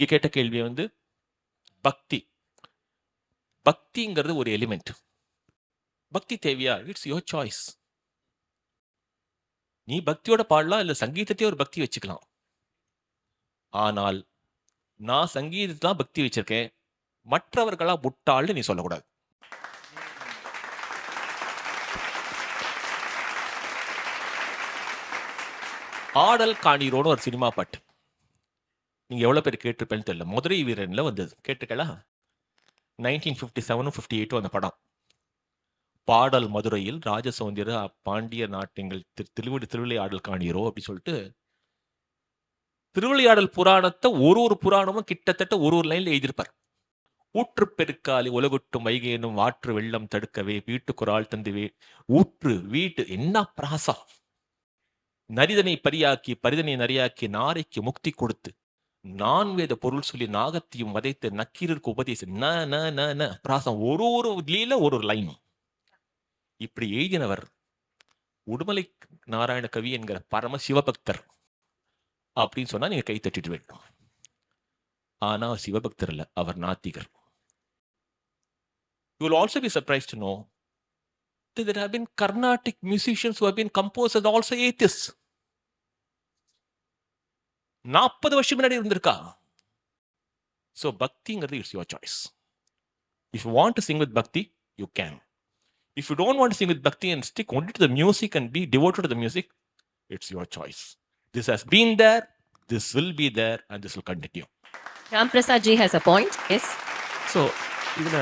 நீங்க கேட்ட கேள்வி வந்து பக்தி. பக்திங்கிறது ஒரு எலிமெண்ட். பக்தி தேவையா? It's your choice. நீ பக்தியோட பாடலாம், இல்ல சங்கீதத்தையே ஒரு பக்தி வச்சுக்கலாம். ஆனால் நான் சங்கீதத்தான் பக்தி வச்சிருக்கேன், மற்றவர்களா முட்டாள்னு நீ சொல்லக்கூடாது. ஆடல் காணீரோன்னு ஒரு சினிமா பாட்டு நீங்க எவ்வளவு பேர் கேட்டிருப்பேன்னு தெரியல. மதுரை வீரன்ல வந்தது, கேட்டுக்கலா? 1957 58 அந்த படம். பாடல் மதுரையில் ராஜசௌந்தர பாண்டிய நாட்டியங்கள் திருவிளையாடல் காணீரோ அப்படி சொல்லிட்டு திருவிளையாடல் புராணத்தை ஒரு புராணமும் கிட்டத்தட்ட ஒரு லைன்ல எழுதியிருப்பார். ஊற்று பெருக்காலி உலகுட்டும் வைகேனும் ஆற்று வெள்ளம் தடுக்கவே வீட்டுக்குறாள் தந்துவே ஊற்று வீட்டு என்ன பிராசா. நரிதனை பரியாக்கி பரிதனை நரியாக்கி நாரைக்கு முக்தி கொடுத்து நான் வேத பொருள் சொல்லி நாகத்தையும் வதைத்து நக்கீரருக்கு உபதேசம் பிராசம் ஒரு லீல ஒரு லைன். இப்படி எழுதினவர் உடுமலை நாராயண கவி என்கிற பரம சிவபக்தர் அப்படின்னு சொன்னா நீங்க கை தட்டிட்டு வேண்டும். ஆனா சிவபக்தர் இல்ல, அவர் நாத்திகர். You will also be surprised to know that there have been Carnatic musicians who have been composed as also atheists. 40 வருஷம் முன்னாடி இருந்திருக்கா. So பக்திங்கிறது it's your choice. If you want to sing with bhakti, you can. If you don't want to sing with bhakti and stick only to the music and be devoted to the music, it's your choice. This has been there, this will be there, and this will continue. Ram Prasad ji has a point. Yes. So, இதுல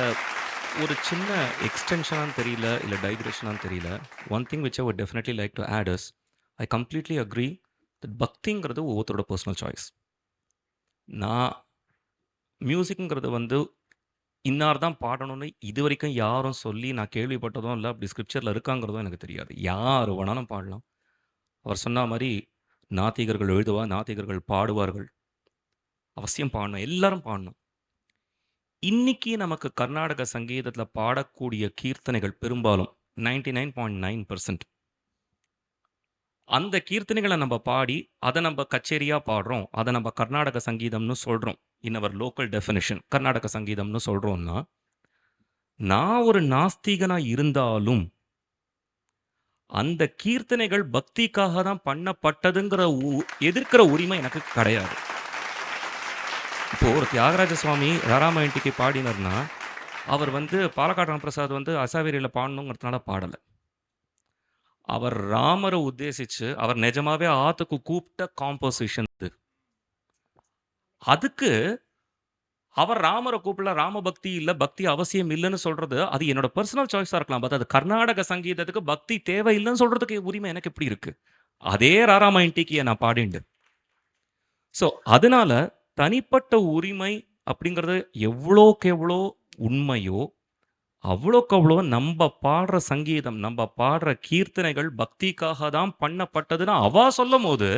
ஒரு சின்ன எக்ஸ்டென்ஷனான்னு தெரியல, இல்லை டைக்ரெஷனான்னு தெரியல. One thing which I would definitely like to add is, I completely agree that பக்திங்கிறது ஒவ்வொருத்தரோட personal choice. நான் மியூசிக்குங்கிறது வந்து இன்னார் தான் பாடணும்னு இது வரைக்கும் யாரும் சொல்லி நான் கேள்விப்பட்டதும் இல்லை, அப்படி ஸ்கிரிப்சரில் இருக்காங்கிறதும் எனக்கு தெரியாது. யார் வேணாலும் பாடலாம். அவர் சொன்ன மாதிரி நாத்திகர்கள் எழுதுவா, நாத்திகர்கள் பாடுவார்கள், அவசியம் பாடணும், எல்லாரும் பாடணும். இன்னைக்கு நமக்கு கர்நாடக சங்கீதத்தில் பாடக்கூடிய கீர்த்தனைகள் பெரும்பாலும் 99.9% அந்த கீர்த்தனைகளை நம்ம பாடி அதை நம்ம கச்சேரியாக பாடுறோம், அதை நம்ம கர்நாடக சங்கீதம்னு சொல்கிறோம். இன் அவர் லோக்கல் டெஃபினிஷன் கர்நாடக சங்கீதம்னு சொல்கிறோம்னா, நான் ஒரு நாஸ்திகனாக இருந்தாலும் அந்த கீர்த்தனைகள் பக்திக்காக தான் பண்ணப்பட்டதுங்கிற எதிர்க்கிற உரிமை எனக்கு கிடையாது. இப்போது ஒரு தியாகராஜ சுவாமி ராராமயண்டிக்கு பாடினார்னா, அவர் வந்து பாலக்காடு ராமபிரசாத் வந்து அசாவேரியில் பாடணுங்கிறதுனால பாடலை. அவர் ராமரை உத்தேசித்து அவர் நிஜமாவே ஆத்துக்கு கூப்பிட்ட காம்போசிஷன். அதுக்கு அவர் ராமரை கூப்பிடல, ராம பக்தி இல்லை, பக்தி அவசியம் இல்லைன்னு சொல்றது அது என்னோட பர்சனல் சாய்ஸாக இருக்கலாம். பட் அது கர்நாடக சங்கீதத்துக்கு பக்தி தேவை இல்லைன்னு சொல்றதுக்கு உரிமை எனக்கு எப்படி இருக்கு? அதே ராராமயண்டிக்கு நான் பாடிண்டு. ஸோ அதனால தனிப்பட்ட உரிமை அப்படிங்கிறது எவ்வளோக்கு எவ்வளோ உண்மையோ அவ்வளோக்கு அவ்வளோ நம்ம பாடுற சங்கீதம், நம்ம பாடுற கீர்த்தனைகள் பக்திக்காக தான் பண்ணப்பட்டதுன்னு அவா சொல்லும் போது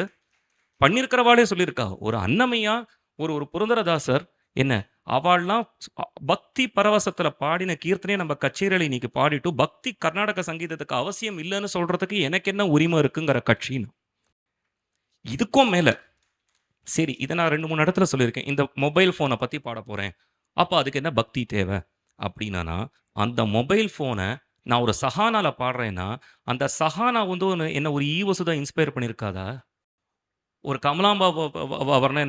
பண்ணியிருக்கிறவாளே சொல்லியிருக்கா. ஒரு அன்னமையா ஒரு புரந்தரதாசர் என்ன அவள்லாம் பக்தி பரவசத்தில் பாடின கீர்த்தனையை நம்ம கச்சேரியில் இன்னைக்கு பாடிட்டு பக்தி கர்நாடக சங்கீதத்துக்கு அவசியம் இல்லைன்னு சொல்றதுக்கு எனக்கு என்ன உரிமை இருக்குங்கிற கட்சின்னு. இதுக்கும் மேலே சரி, இதை நான் 2-3 இடத்துல சொல்லியிருக்கேன். இந்த மொபைல் ஃபோனை பற்றி பாட போகிறேன், அப்போ அதுக்கு என்ன பக்தி தேவை அப்படின்னா, அந்த மொபைல் ஃபோனை நான் ஒரு சஹானால பாடுறேன்னா அந்த சஹானா வந்து என்ன ஒரு ஈவசுதான் இன்ஸ்பயர் பண்ணியிருக்காதா? ஒரு கமலாம்பா வர்ண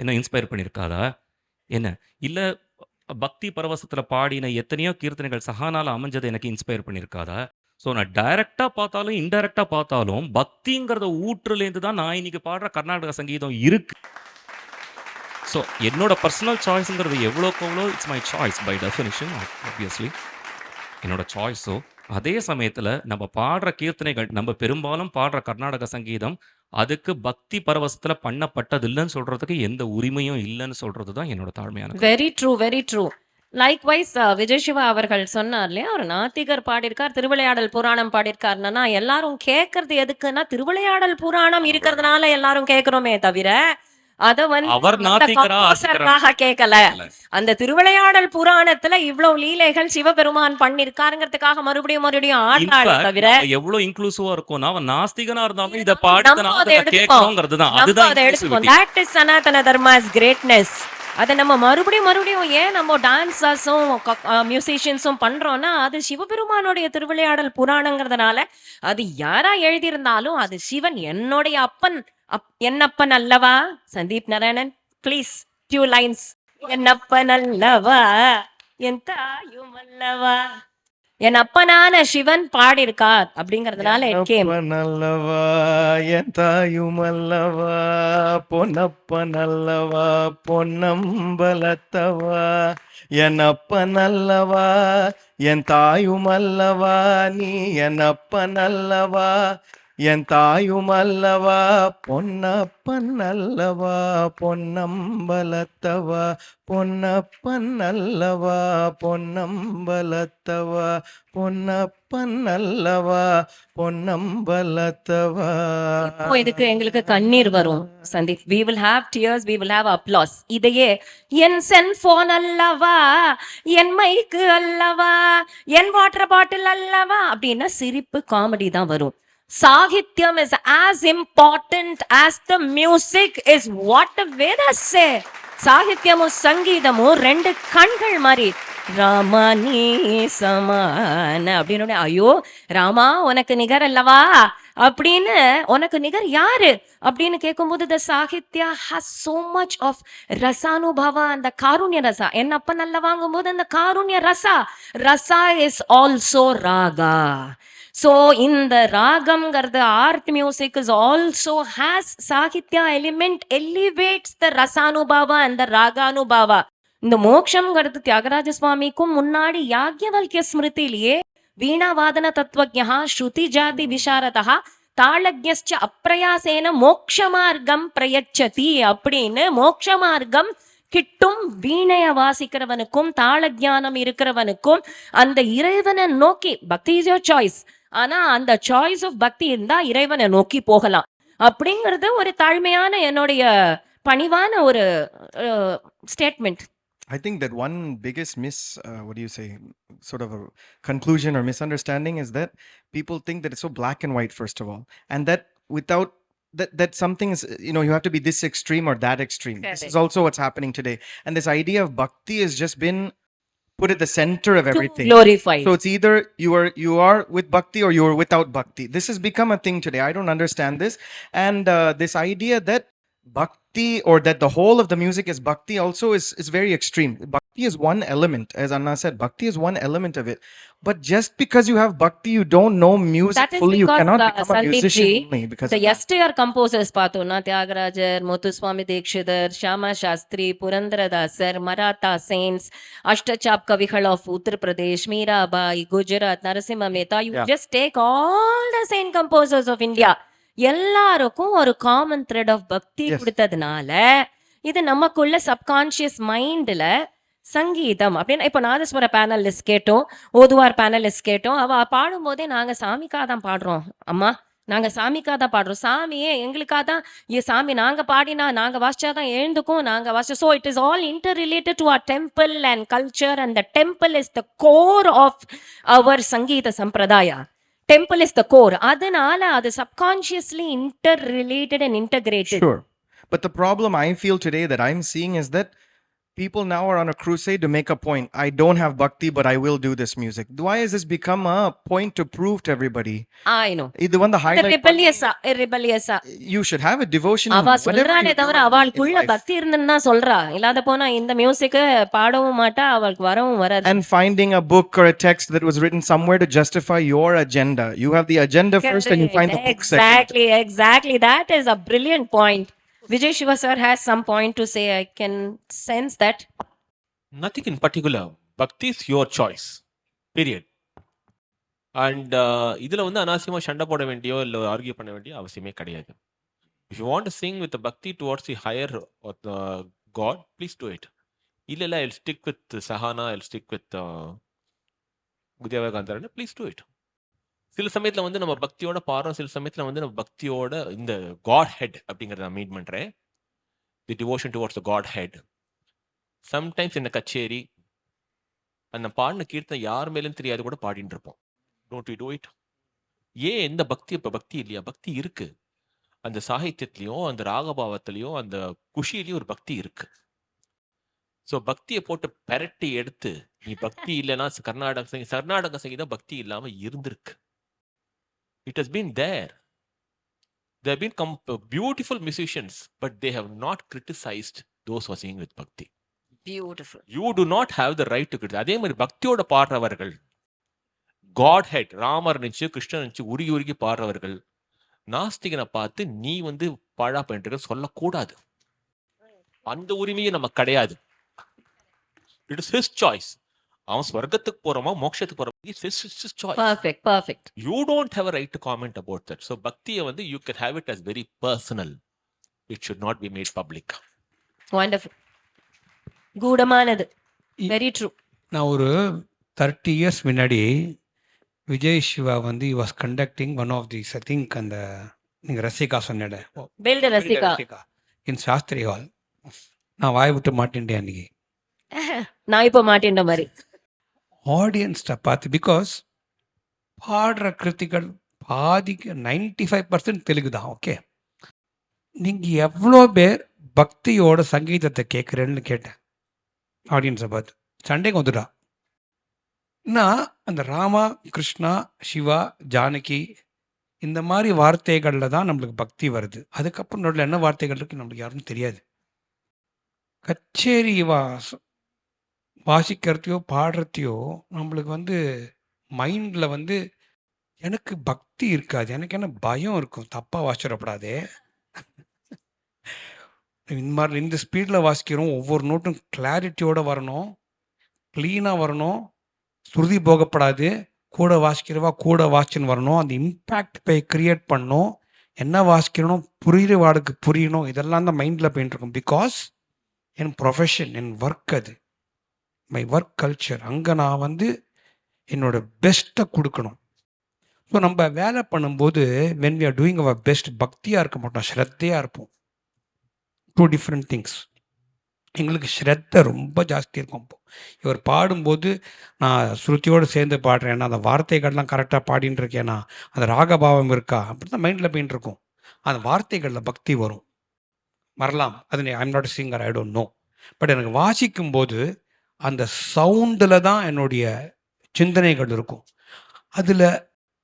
என்ன இன்ஸ்பயர் பண்ணியிருக்காதா? என்ன இல்லை பக்தி பரவசத்தில் பாடின எத்தனையோ கீர்த்தனைகள் சஹானால அமைஞ்சது எனக்கு இன்ஸ்பயர் பண்ணியிருக்காதா? ஸோ நான் டைரெக்டாக பார்த்தாலும் இன்டைரக்டாக பார்த்தாலும் பக்திங்கிறத ஊற்றுலேருந்து தான் நான் இன்னைக்கு பாடுற கர்நாடக சங்கீதம் இருக்கு. ஸோ என்னோட பர்சனல் சாய்ஸுங்கிறது எவ்வளோக்கு எவ்வளோ it's my choice by definition, obviously என்னோட சாய்ஸோ. அதே சமயத்தில் நம்ம பாடுற கீர்த்தனைகள், நம்ம பெரும்பாலும் பாடுற கர்நாடக சங்கீதம் அதுக்கு பக்தி பரவசத்தில் பண்ணப்பட்டது இல்லைன்னு சொல்றதுக்கு எந்த உரிமையும் இல்லைன்னு சொல்றது தான் என்னோட தாழ்மையான. Very true, very true. Likewise Vijay Siva அவர்கள் சொன்னார் இல்லையா, ஒரு நாத்திகர் பாடியிருக்கார், திருவிளையாடல் புராணம் பாடியிருக்காருன்னா எல்லாரும் கேட்கறது எதுக்குன்னா திருவிளையாடல் புராணம் இருக்கிறதுனால எல்லாரும் கேட்குறோமே தவிர அத வந்து அவர் அந்த நாத்திகரா கம்போசருக்காக கேட்கல. அந்த திருவிளையாடல் புராணத்துல இவ்வளவு லீலைகள் சிவபெருமான் பண்ணிருக்காருங்கிறதுக்காக மறுபடியும் ஆடுறாளே தவிர எவ்வளவு இன்க்ளூசிவா இருக்கும்னா அவன் நாஸ்திகனா இருந்தாலும் இத நம்ம பாடிதான் அதை எடுத்துப்போம். கேட்கணுங்கிறது தான். நம்ம அதுதான் அதை எடுத்துப்போம். inclusivity. That is Sanatana Dharma's greatness. அதை நம்ம மறுபடியும் ஏன் நம்ம டான்சர்ஸும் மியூசிஷியன்ஸும் பண்றோம்னா அது சிவபெருமானுடைய திருவிளையாடல் புராணங்கிறதுனால அது யாரா எழுதியிருந்தாலும் அது சிவன் என்னுடைய அப்பன் என்னப்பன் அல்லவா. Sandeep Narayanan please few lines. என்னப்பன் அல்லவா என் தாயும் அல்லவா, என் அப்பனான சிவன் பாடியிருக்கார் அப்படிங்கறதுனால it came. நல்லவா என் தாயும் அல்லவா பொன்னப்பன் அல்லவா பொன்னம்பலத்தவா என் அப்பன் அல்லவா என் தாயும் அல்லவா நீ என் அப்பன் அல்லவா என் தாயும் அல்லவா பொன்னப்பன் அல்லவா பொன்னம்பலத்தவா பொன்னப்பன் அல்லவா பொன்னம்பலத்தவா பொன்னப்பன் அல்லவா பொன்னம்பலத்தவா. இப்போ இதுக்கு எங்களுக்கு கண்ணீர் வரும் Sandeep. we will have tears, we will have applause. இதையே என் செல்போன் அல்லவா என் மைக்கு அல்லவா என் வாட்டர் பாட்டில் அல்லவா அப்படின்னா சிரிப்பு காமெடி தான் வரும். சாகித்யம் is as important as the music is what the Vedas say. சாகித்யமும் சங்கீதமும் ரெண்டு கண்கள் மாதிரி. ராமா நீ சமான அப்படின்னு ஐயோ ராமா உனக்கு நிகர் அல்லவா அப்படின்னு உனக்கு நிகர் யாரு அப்படின்னு கேட்கும்போது the Sahitya has so much of ரசானுபவா, அந்த காருண்ய ரசா. என்னப்ப நல்ல வாங்கும்போது அந்த காருண்ய Raza is also raga. So இந்த ராகம்ங்கிறது art music is also has sahitya element, elevates the rasanubhava and the raganubhava. இந்த மோக்ஷம்ங்கிறது தியாகராஜ சுவாமிக்கும் முன்னாடி யாக்ஞவல்கிய ஸ்மிருதியிலேயே வீணாவாதன தத்துவஜ்ஞா ஸ்ருதி ஜாதி விசாரதா தாளஜ்ஞஸ்ச அப்பிரயாசேன மோக்ஷ மார்க்கம் பிரயச்சதி அப்படின்னு மோக்ஷ மார்க்கம் கிட்டும் வீணைய வாசிக்கிறவனுக்கும் தாளஜானம் இருக்கிறவனுக்கும் அந்த இறைவனை நோக்கி. பக்தி இஸ் யோர் சாய்ஸ், ஆனா அந்த சாய்ஸ் ஆஃப் பக்தி இருந்தா இறைவனை நோக்கி போகலாம் அப்படிங்கிறது ஒரு தாழ்மையான என்னுடைய பணிவான ஒரு statement. I think that one biggest what do you say, sort of a conclusion or misunderstanding is that people think that it's so black and white, first of all, and that without that something is, you have to be this extreme or that extreme. This is also what's happening today. And this idea of bhakti has just been put at the center of everything. Glorified. So it's either you are with bhakti or you are without bhakti. This has become a thing today. I don't understand this. And this idea that bhakti or that the whole of the music is bhakti also is very extreme. Bhakti is one element, as Anna said. Bhakti is one element of it. But just because you have bhakti, you don't know music That is fully. You because, cannot become a Sandeep musician ji, only because the of that. yesteryear composers பார்த்தோம்னா Thyagarajar, Muthuswami Dikshitar, Shyama Shastri, Purandaradasar, Maratha saints, Ashtachhap கவிகள் of Uttar Pradesh, Mirabai, Gujarat, Narasimha Mehta, you Yeah. just take all the saint composers of India. எல்லாருக்கும் ஒரு common thread of பக்தி Yes. கொடுத்ததுனால இது நமக்குள்ள subconscious மைண்ட்ல சங்கீதம் அப்படின்னு. இப்போ நாதஸ்வர பேனலிஸ்ட் கேட்டோம், ஓதுவார் பேனலிஸ்ட் கேட்டோம், அவ பாடும்போதே நாங்க சாமிக்காக தான் பாடுறோம் அம்மா, நாங்க சாமிக்காக தான் பாடுறோம், சாமியே எங்களுக்காக தான் சாமி நாங்க பாடினா நாங்க வாசிச்சாதான் எழுந்துக்கும், நாங்க வாசிச்சோம். So it is all interrelated to our temple and culture, and the temple is the core of our sangeetha sampradaya. Temple is the core. அதனால அது subconsciously interrelated and integrated. Sure. But the problem I feel today that I'm seeing is that people now are on a crusade to make a point. I don't have bhakti, but I will do this music. Why has this become a point to prove to everybody? I know. இது வந்து highlight rebellious. you should have a devotion. அவ whatever சொல்றானே you do தவிர in அவளுக்குள்ள life. பக்தி இருந்துன்னு தான் சொல்றா. இல்லாத போனா இந்த மியூசிக் பாடவும் மாட்டா, அவளுக்கு வரவும் வராது. And finding a book or a text that was written somewhere to justify your agenda. You have the agenda first and you find the book second. Exactly. That is a brilliant point. Vijay Shiva sir has some point to say. I can sense that. Nothing in particular. Bhakti is your choice. Period. And இதுல வந்து அனாவசியமா சண்டை போட வேண்டியோ இல்லை argue பண்ண வேண்டிய அவசியமே கிடையாது. If you want to sing with the bhakti towards the higher or the God, please do it. இல்ல I'll stick with Sahana, I'll stick with Gudhyavagandharana, please do it. சில சமயத்துல வந்து நம்ம பக்தியோட பாடுறோம், சில சமயத்துல வந்து நம்ம பக்தியோட இந்த காட் ஹெட் அப்படிங்கறத நான் மீட் பண்றேன். The devotion towards the godhead. Sometimes இந்த கச்சேரி அந்த பாடின கீர்த்தனை யார் மேலும் தெரியாது கூட பாடிட்டு இருப்போம். Don't we do it? ஏன் எந்த பக்தி இப்ப பக்தி இல்லையா? பக்தி இருக்கு. அந்த சாகித்யத்திலையும் அந்த ராகபாவத்திலையும் அந்த குஷிலையும் ஒரு பக்தி இருக்கு. ஸோ பக்தியை போட்டு பெரட்டி எடுத்து நீ பக்தி இல்லைன்னா கர்நாடக சங்கீதம் பக்தி இல்லாம இருந்திருக்கு. It has been there. There have been beautiful musicians, but they have not criticized those who are singing with bhakti. Beautiful. You do not have the right to criticize. அதே மாதிரி பக்தியோட பாடுறவர்கள், காட் ஹெட் ராமர் நினைச்சு கிருஷ்ணன் நினைச்சு உருகி உருகி பாடுறவர்கள் நாஸ்திகனை பார்த்து நீ பாழா பண்ணிட்டு சொல்லக்கூடாது. அந்த உரிமையும் நமக்கு கிடையாது. It is his choice. அவன் ஸ்வர்க்கத்துக்கு போறோமா மோட்சத்துக்கு போறோமா, it's his choice. Perfect, perfect. You don't have a right to comment about that. So bhaktiya you can have it as very personal. It should not be made public. Wonderful. கூடமானது. Very true. நான் ஒரு 30 years முன்னாடி Vijay Siva he was conducting one of these, I think அந்த நீங்க ரசிகா சொன்னேன் Build a ரசிகா. In Sastri hall. நான் வாய் விட்டு மாட்டேன்டேன் அன்னைக்கு. நான் இப்போ மாட்டேன்ற மாதிரி. ஆடியன்ஸ்ட பார்த்து, பிகாஸ் பாடுற கிருத்திகள் பாதிக்கு 95% தெலுங்கு தான். ஓகே, நீங்கள் எவ்வளோ பேர் பக்தியோட சங்கீதத்தை கேட்குறேன்னு கேட்டேன் ஆடியன்ஸை பார்த்து. சண்டைக்கு வந்துட்டா. நான் அந்த ராமா, கிருஷ்ணா, சிவா, ஜானகி இந்த மாதிரி வார்த்தைகளில் தான் நம்மளுக்கு பக்தி வருது. அதுக்கப்புறம் நடுவில் என்ன வார்த்தைகள் இருக்குது நம்மளுக்கு யாரும் தெரியாது. கச்சேரி வாசிக்கிறதையோ பாடுறதையோ நம்மளுக்கு மைண்டில் எனக்கு பக்தி இருக்காது. எனக்கு என்ன பயம் இருக்கும், தப்பாக வாசிச்சிடப்படாதே. இந்த மாதிரி இந்த ஸ்பீடில் வாசிக்கிறோம், ஒவ்வொரு நோட்டும் கிளாரிட்டியோடு வரணும், க்ளீனாக வரணும், ஸ்ருதி போகப்படாது, கூட வாசிக்கிறவா கூட வாசிச்சுன்னு வரணும், அந்த இம்பேக்ட் போய் க்ரியேட் பண்ணணும், என்ன வாசிக்கணும் புரியுற வாடுக்கு புரியணும். இதெல்லாம் தான் மைண்டில் போயிட்டுருக்கும். பிகாஸ் என் ப்ரொஃபஷன், என் ஒர்க், அது மை ஒர்க் கல்ச்சர். அங்கே நான் என்னோட பெஸ்ட்டை கொடுக்கணும். ஸோ நம்ம வேலை பண்ணும்போது when we are doing our best, பக்தியாக இருக்க மாட்டோம், ஸ்ரத்தையாக இருப்போம். Two different things. எங்களுக்கு ஸ்ரத்தை ரொம்ப ஜாஸ்தி இருக்கும். அப்போ இவர் பாடும்போது நான் ஸ்ருதியோடு சேர்ந்து பாடுறேன்னா, அந்த வார்த்தைகள்லாம் கரெக்டாக பாடின்னு இருக்கேன்னா, அந்த ராகபாவம் இருக்கா, அப்படி தான் மைண்டில் போயின்னு இருக்கும். அந்த வார்த்தைகளில் பக்தி வரலாம். அது I am not singer, I don't know. But எனக்கு வாசிக்கும்போது அந்த சவுண்டில் தான் என்னுடைய சிந்தனைகள் இருக்கும்.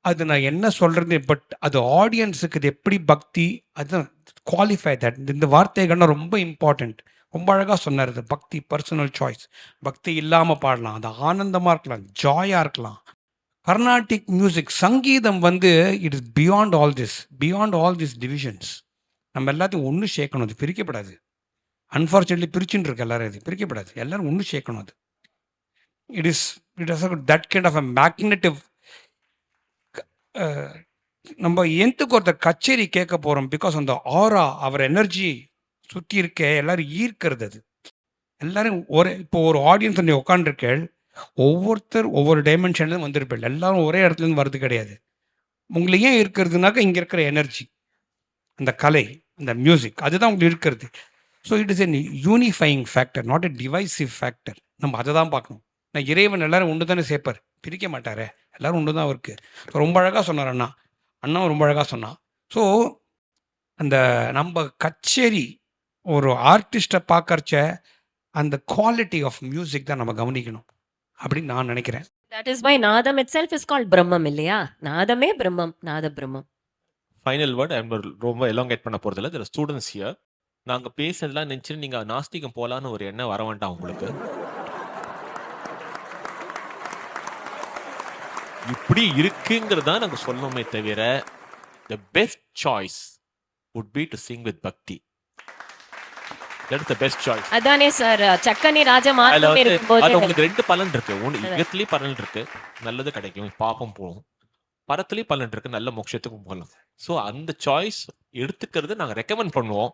அது நான் என்ன சொல்கிறது, பட் அது ஆடியன்ஸுக்கு இது எப்படி பக்தி, அதுதான் குவாலிஃபை தட். இந்த வார்த்தைகள்லாம் ரொம்ப இம்பார்ட்டண்ட். ரொம்ப அழகாக சொன்னார். இது பக்தி பர்சனல் சாய்ஸ். பக்தி இல்லாமல் பாடலாம், அது ஆனந்தமாக இருக்கலாம், ஜாயாக இருக்கலாம். கர்நாடிக் மியூசிக், சங்கீதம் it is beyond all this divisions. நம்ம எல்லாத்தையும் ஒன்று சேர்க்கணும், அது பிரிக்கப்படாது. அன்ஃபார்ச்சுனேட்லி பிரிச்சுன்னு இருக்கு எல்லாரும், இது பிரிக்கப்படாது, எல்லாரும் ஒன்று சேர்க்கணும். அது it is that kind of a magnetic. நம்ம எந்தக்கு ஒருத்தர் கச்சேரி கேட்க போகிறோம், பிகாஸ் அந்த ஆரா, அவர் எனர்ஜி சுற்றி இருக்க எல்லாரும் ஈர்க்கிறது. அது எல்லாரும் இப்போ ஒரு ஆடியன்ஸ் நீ உட்காந்துருக்கேள், ஒவ்வொருத்தர் ஒவ்வொரு டைமென்ஷன்லேருந்து வந்திருப்பேள், எல்லாரும் ஒரே இடத்துலேருந்து வர்றது கிடையாது. உங்களை ஏன் இருக்கிறதுனாக்கா இங்கே இருக்கிற எனர்ஜி, அந்த கலை, அந்த மியூசிக், அதுதான் உங்களுக்கு இருக்கிறது. So it is N unifying factor, not a divisive factor. நம்ம அதை தான் பார்க்கணும். நான் இறைவன் எல்லாரும் ஒன்று தானே சேர்ப்பார், பிரிக்க மாட்டாரே, எல்லோரும் ஒன்று தான் இருக்குது. ஸோ ரொம்ப அழகாக சொன்னார் அண்ணாவும் ரொம்ப அழகாக சொன்னான். ஸோ அந்த நம்ம கச்சேரி ஒரு ஆர்டிஸ்ட்டை பார்க்கறச்ச அந்த குவாலிட்டி ஆஃப் மியூசிக் தான் நம்ம கவனிக்கணும் அப்படின்னு நான் நினைக்கிறேன். That is why நாதம் itself is called பிரம்மம் இல்லையா? நாதமே பிரம்மம், நாத பிரம்மம். ஃபைனல் வேர்ட் ஐம் ரொம்ப எலாங்கேட் பண்ண போகிறதில்ல. இதில் ஸ்டூடெண்ட்ஸ் ஹியர், நாங்கள் பேசுனதுலாம் நினச்சி நீங்கள் நாஸ்திகம் போகலான்னு ஒரு எண்ணம் வர வேண்டாம் உங்களுக்கு. இப்படி இருக்குங்கிறது தான் நாங்கள் சொல்லணுமே தவிர, the best choice would be to sing with bhakti. That is the best choice. அதானே சார், சக்கனி ராஜமார்க்கம் அது இருக்கும்போது உங்களுக்கு ரெண்டு பலன் இருக்கு. ஒன்று யுகத்திலேயே பலன் இருக்கு, நல்லது கிடைக்கும், பாப்பம் போகும். பரத்துலேயும் பலன் இருக்கு, நல்ல மோட்சத்துக்கும் போகலாம். ஸோ அந்த சாய்ஸ் எடுத்துக்கிறது நாங்கள் ரெக்கமெண்ட் பண்ணுவோம்.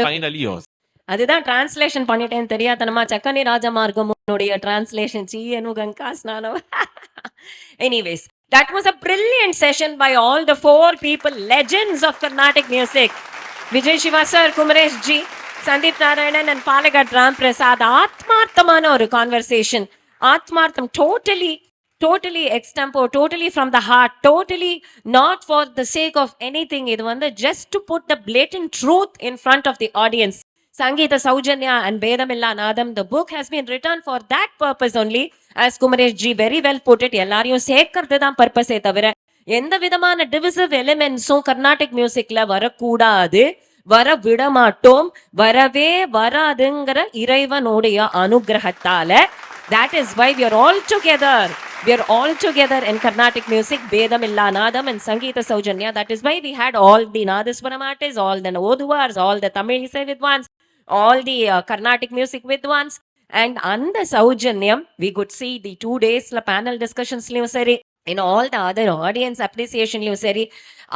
Finally yours. அதுதான் டிரான்ஸ்லேஷன் பண்ணிட்டேன்னு தெரியாதனமா சக்கனி ராஜமார்க்கமுடைய டிரான்ஸ்லேஷன் சீயனு கங்கா ஸ்நானம். Anyways, that was a brilliant session by all the four people, legends of Carnatic music. Vijay Shiva sir, Kumaresh ji, Sandeep Narayanan and Palagat Ram Prasad, ஆத்மார்த்தமான ஒரு conversation. ஆத்மார்த்தம், totally extempo, totally from the heart, totally not for the sake of anything. இது வந்து just to put the blatant truth in front of the audience. Sangeeta Saujanya and Vedamilla Nadam, the book has been written for that purpose only. As Kumaresh ji very well put it, எல்லாரையும் சேர்க்கிறது தான் பர்பஸே தவிர எந்த விதமான divisive எலிமெண்ட்ஸும் Carnatic மியூசிக்ல வரக்கூடாது, வர விட மாட்டோம், வரவே வராதுங்கிற இறைவனுடைய அனுகிரகத்தால. That is why we are all together. We are all together in Carnatic music, Vedamilla Nadam and Sangeeta Saujanya. That is why we had all the Nadaswaram artists, all the Oduvars, all the Tamil Isai Vidwans, all the Carnatic music Vidwans. And அந்த சௌஜன்யம் we could see the 2 days panel discussions சரி, in all the other audience appreciation சரி,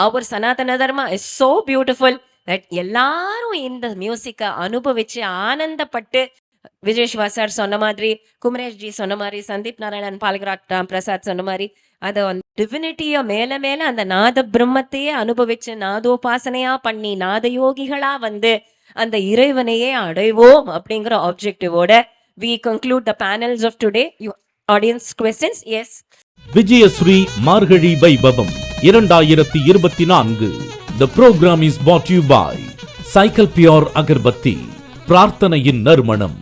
our Sanatana Dharma is so beautiful that எல்லாரும் இந்த மியூசிக்கை அனுபவிச்சு ஆனந்தப்பட்டு, Vijay Siva sir சொன்ன மாதிரி, Kumaresh G சொன்ன மாதிரி, சந்தீப் நாராயணன், பாலகராட் ராம் பிரசாத் சொன்ன மாதிரி, அதை டிவினிட்டிய மேல மேல அந்த நாத பிரம்மத்தையே அனுபவிச்சு நாதோபாசனையா பண்ணி நாதயோகிகளா வந்து அந்த இறைவனையே அடைவோம் அப்படிங்கிற ஆப்ஜெக்டிவோட we conclude the panels of today. Audience questions? Yes. Vijayasri மார்கழி வைபவம் 2024. The program is brought to you by Cycle Pure agarbatti, பிரார்த்தனையின் நறுமணம்.